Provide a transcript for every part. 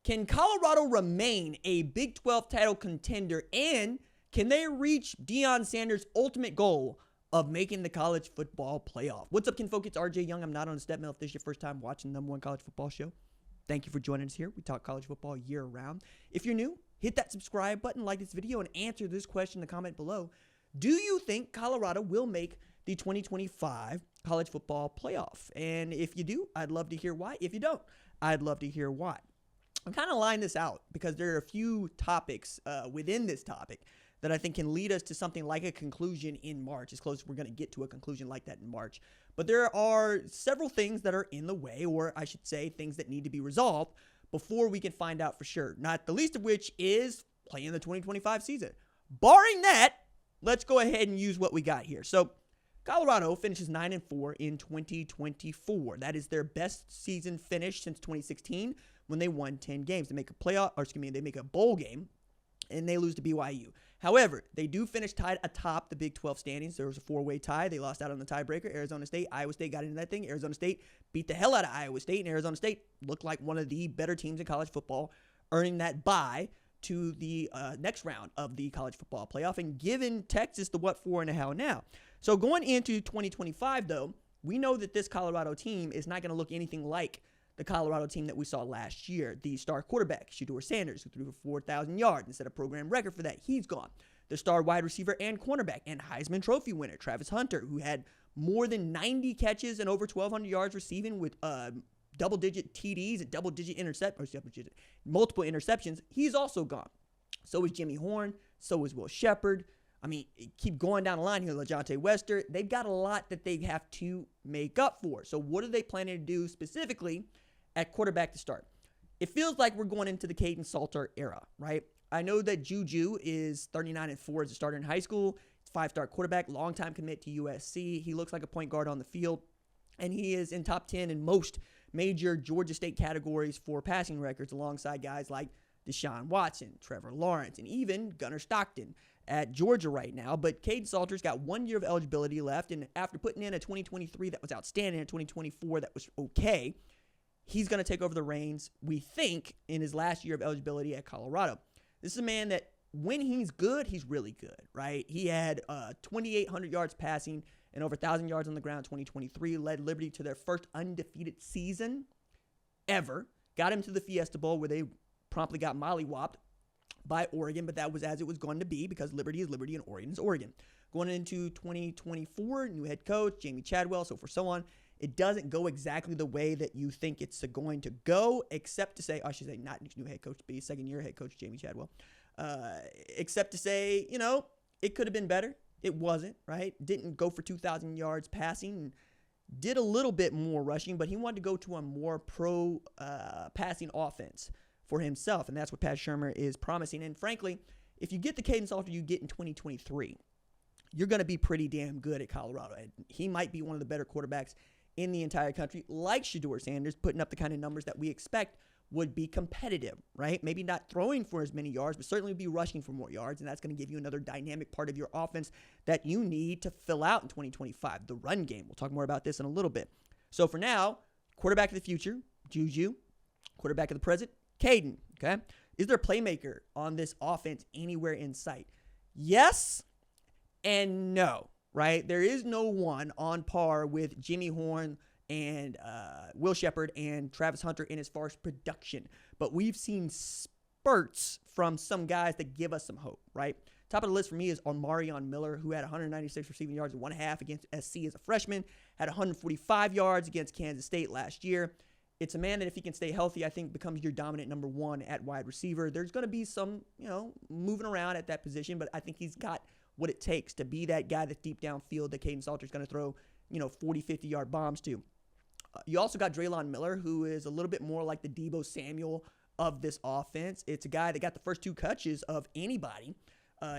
Can Colorado remain a Big 12 title contender, and can they reach Deion Sanders' ultimate goal of making the college football playoff? What's up, kinfolk? It's RJ Young. I'm not on a step mill. If this is your first time watching the #1 college football show, thank you for joining us here. We talk college football year round. If you're new, hit that subscribe button, like this video, and answer this question in the comment below. Do you think Colorado will make the 2025 college football playoff? And if you do, I'd love to hear why. If you don't, I'd love to hear why. I'm kind of laying this out because there are a few topics within this topic that I think can lead us to something like a conclusion in March, as close as we're going to get to a conclusion like that in March. But there are several things that are in the way, or I should say things that need to be resolved before we can find out for sure. Not the least of which is playing the 2025 season. Barring that, let's go ahead and use what we got here. So Colorado finishes 9-4 in 2024. That is their best season finish since 2016 when they won 10 games. They make a bowl game, and they lose to BYU. However, they do finish tied atop the Big 12 standings. There was a four-way tie. They lost out on the tiebreaker. Arizona State, Iowa State got into that thing. Arizona State beat the hell out of Iowa State, and Arizona State looked like one of the better teams in college football, earning that bye to the next round of the college football playoff and giving Texas the what for and the how now. So going into 2025, though, we know that this Colorado team is not going to look anything like the Colorado team that we saw last year. The star quarterback, Deion Sanders, who threw for 4,000 yards and set a program record for that, he's gone. The star wide receiver and cornerback and Heisman Trophy winner, Travis Hunter, who had more than 90 catches and over 1,200 yards receiving with double-digit TDs and multiple interceptions, he's also gone. So is Jimmy Horn. So is Will Shepherd. I mean, keep going down the line here. LaJohntay Wester. They've got a lot that they have to make up for. So what are they planning to do specifically at quarterback to start? It feels like we're going into the Caden Salter era, right? I know that Juju is 39-4 as a starter in high school. He's a 5-star quarterback, longtime commit to USC. He looks like a point guard on the field, and he is in top 10 in most major Georgia State categories for passing records alongside guys like Deshaun Watson, Trevor Lawrence, and even Gunnar Stockton at Georgia right now. But Caden Salter's got 1 year of eligibility left, and after putting in a 2023 that was outstanding, a 2024 that was okay, he's going to take over the reins, we think, in his last year of eligibility at Colorado. This is a man that, when he's good, he's really good, right? He had 2,800 yards passing and over 1,000 yards on the ground in 2023, led Liberty to their first undefeated season ever, got him to the Fiesta Bowl where they promptly got mollywopped by Oregon, but that was as it was going to be because Liberty is Liberty and Oregon is Oregon. Going into 2024, new head coach, Jamie Chadwell, so forth, so on. It doesn't go exactly the way that you think it's going to go, except to say, I should say not new head coach, but second-year head coach, Jamie Chadwell. Except to say, it could have been better. It wasn't, right? Didn't go for 2,000 yards passing. Did a little bit more rushing, but he wanted to go to a more pro passing offense for himself, and that's what Pat Shurmur is promising. And frankly, if you get the Caden Salter you get in 2023, you're going to be pretty damn good at Colorado. And he might be one of the better quarterbacks in the entire country, like Deion Sanders, putting up the kind of numbers that we expect would be competitive, right? Maybe not throwing for as many yards, but certainly be rushing for more yards, and that's going to give you another dynamic part of your offense that you need to fill out in 2025, the run game. We'll talk more about this in a little bit. So for now, quarterback of the future, Juju. Quarterback of the present, Caden, okay? Is there a playmaker on this offense anywhere in sight? Yes and no, right? There is no one on par with Jimmy Horn and Will Shepherd and Travis Hunter in as far as production. But we've seen spurts from some guys that give us some hope, right? Top of the list for me is Omarion Miller, who had 196 receiving yards and 1.5 against SC as a freshman, had 145 yards against Kansas State last year. It's a man that if he can stay healthy, I think becomes your dominant number one at wide receiver. There's going to be some, moving around at that position, but I think he's got what it takes to be that guy that's deep downfield that Caden Salter's going to throw, 40, 50-yard bombs to. You also got Draylon Miller, who is a little bit more like the Deebo Samuel of this offense. It's a guy that got the first 2 catches of anybody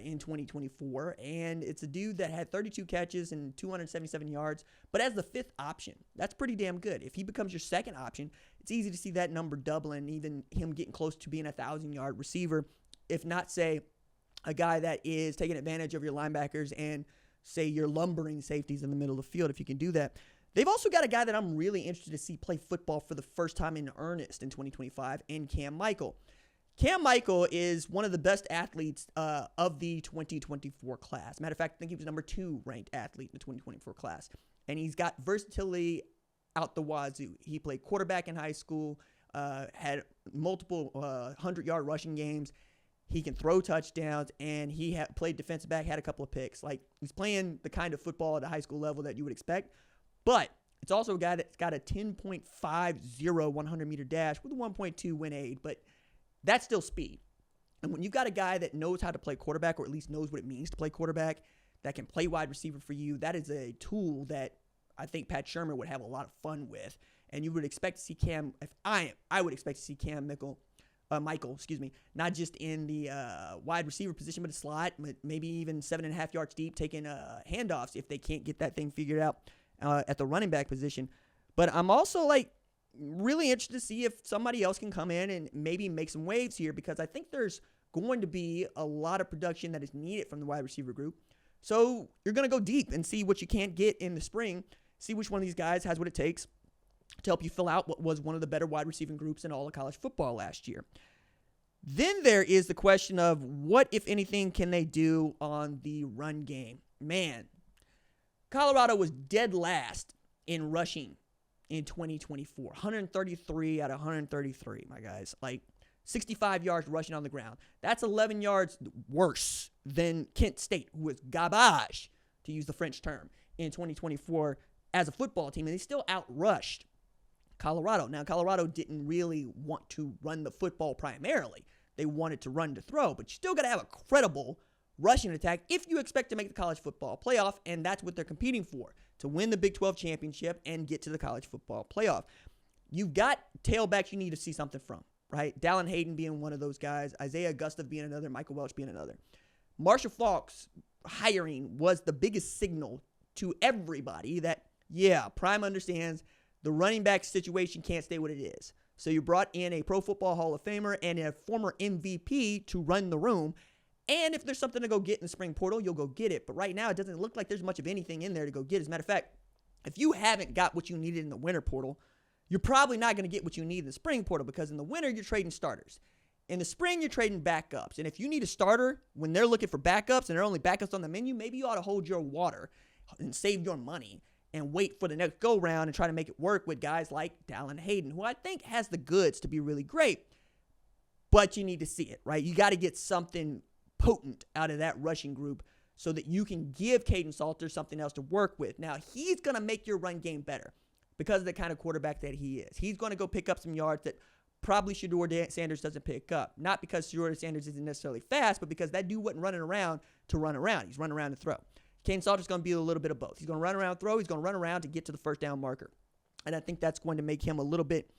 in 2024, and it's a dude that had 32 catches and 277 yards, but as the 5th option, that's pretty damn good. If he becomes your 2nd option, it's easy to see that number doubling, even him getting close to being a 1,000-yard receiver, if not, say, a guy that is taking advantage of your linebackers and, say, your lumbering safeties in the middle of the field. If you can do that, They've also got a guy that I'm really interested to see play football for the first time in earnest in 2025 in Cam Michael. Cam Michael is one of the best athletes of the 2024 class. Matter of fact, I think he was number 2 ranked athlete in the 2024 class. And he's got versatility out the wazoo. He played quarterback in high school, had multiple 100-yard rushing games. He can throw touchdowns, and he played defensive back, had a couple of picks. Like, he's playing the kind of football at the high school level that you would expect. But it's also a guy that's got a 10.50 100-meter dash with a 1.2 win aid, but that's still speed. And when you've got a guy that knows how to play quarterback, or at least knows what it means to play quarterback, that can play wide receiver for you, that is a tool that I think Pat Shermer would have a lot of fun with. And you would expect to see Cam, I would expect to see Cam Michael, not just in the wide receiver position, but a slot, maybe even 7.5 yards deep, taking handoffs if they can't get that thing figured out at the running back position. But I'm also really interested to see if somebody else can come in and maybe make some waves here, because I think there's going to be a lot of production that is needed from the wide receiver group. So you're going to go deep and see what you can't get in the spring, see which one of these guys has what it takes to help you fill out what was one of the better wide receiving groups in all of college football last year. Then there is the question of what, if anything, can they do on the run game? Man, Colorado was dead last in rushing in 2024. 133 out of 133, my guys. 65 yards rushing on the ground. That's 11 yards worse than Kent State, who was garbage, to use the French term, in 2024 as a football team. And they still outrushed Colorado. Now, Colorado didn't really want to run the football primarily. They wanted to run to throw, but you still got to have a credible rushing attack if you expect to make the college football playoff, and that's what they're competing for, to win the Big 12 championship and get to the college football playoff. You've got tailbacks you need to see something from, right? Dallin Hayden being one of those guys, Isaiah Gustav being another, Michael Welch being another. Marshall Faulk's hiring was the biggest signal to everybody that, yeah, Prime understands the running back situation can't stay what it is. So you brought in a Pro Football Hall of Famer and a former MVP to run the room. And if there's something to go get in the spring portal, you'll go get it. But right now, it doesn't look like there's much of anything in there to go get. As a matter of fact, if you haven't got what you needed in the winter portal, you're probably not going to get what you need in the spring portal, because in the winter, you're trading starters. In the spring, you're trading backups. And if you need a starter when they're looking for backups and there are only backups on the menu, maybe you ought to hold your water and save your money and wait for the next go-round and try to make it work with guys like Dallin Hayden, who I think has the goods to be really great. But you need to see it, right? You got to get something potent out of that rushing group so that you can give Caden Salter something else to work with. Now, he's going to make your run game better because of the kind of quarterback that he is. He's going to go pick up some yards that probably Shedeur Sanders doesn't pick up. Not because Shedeur Sanders isn't necessarily fast, but because that dude wasn't running around to run around. He's running around to throw. Caden Salter's going to be a little bit of both. He's going to run around, throw. He's going to run around to get to the first down marker. And I think that's going to make him a little bit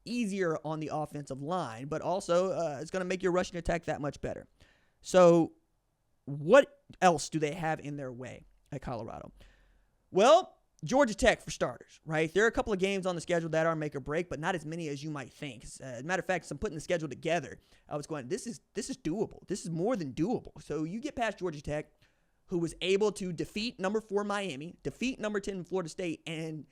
easier on the offensive line, but also it's going to make your rushing attack that much better. So what else do they have in their way at Colorado? Well, Georgia Tech for starters, right? There are a couple of games on the schedule that are make or break, but not as many as you might think. As a matter of fact, as I'm putting the schedule together, I was going, this is doable. This is more than doable. So you get past Georgia Tech, who was able to defeat number 4 Miami, defeat number 10 Florida State, and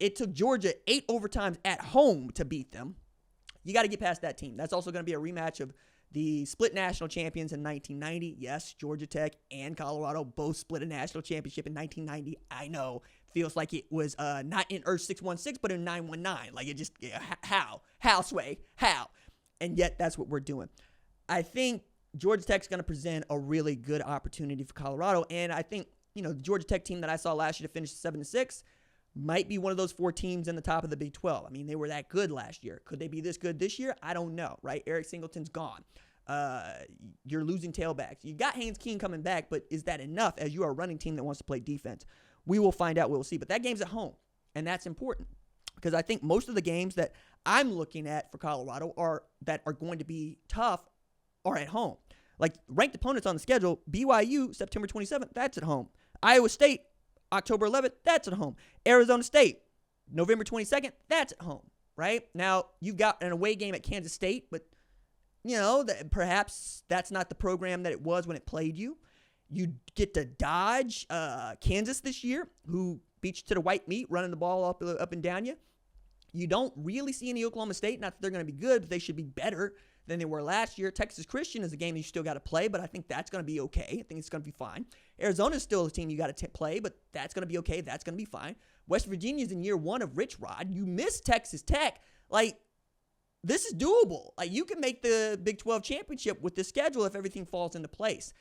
it took Georgia 8 overtimes at home to beat them. You got to get past that team. That's also going to be a rematch of the split national champions in 1990. Yes, Georgia Tech and Colorado both split a national championship in 1990. I know. Feels like it was not in Earth 616, but in 919. Like, it just, how, Sway, how? And yet, that's what we're doing. I think Georgia Tech's going to present a really good opportunity for Colorado. And I think, the Georgia Tech team that I saw last year to finish 7-6 might be one of those 4 teams in the top of the Big 12. I mean, they were that good last year. Could they be this good this year? I don't know, right? Eric Singleton's gone. You're losing tailbacks. You got Haynes King coming back, but is that enough as you are a running team that wants to play defense? We will find out. We'll see. But that game's at home, and that's important because I think most of the games that I'm looking at for Colorado that are going to be tough are at home. Like, ranked opponents on the schedule, BYU, September 27th, that's at home. Iowa State, October 11th, that's at home. Arizona State, November 22nd, that's at home, right? Now, you've got an away game at Kansas State, but, perhaps that's not the program that it was when it played you. You get to dodge Kansas this year, who beat you to the white meat, running the ball up and down you. You don't really see any Oklahoma State. Not that they're going to be good, but they should be better than they were last year. Texas Christian is a game that you still got to play, but I think that's going to be okay. I think it's going to be fine. Arizona's still a team you got to play, but that's going to be okay. That's going to be fine. West Virginia's in year 1 of Rich Rod. You miss Texas Tech. Like, this is doable. Like, you can make the Big 12 championship with this schedule if everything falls into place.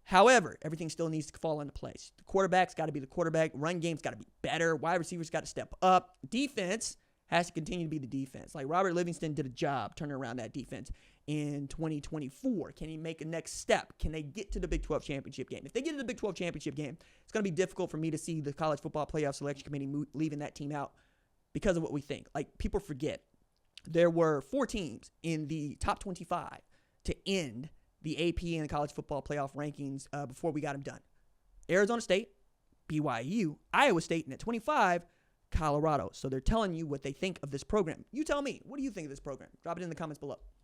However, everything still needs to fall into place. The quarterback's got to be the quarterback. Run game's got to be better. Wide receivers got to step up. Defense has to continue to be the defense. Like, Robert Livingston did a job turning around that defense in 2024. Can he make a next step? Can they get to the Big 12 championship game? If they get to the Big 12 championship game, it's going to be difficult for me to see the College Football Playoff Selection Committee leaving that team out because of what we think. Like, people forget there were 4 teams in the top 25 to end the AP and the College Football Playoff rankings before we got them done. Arizona State, BYU, Iowa State, and at 25, Colorado. So they're telling you what they think of this program. You tell me, what do you think of this program? Drop it in the comments below.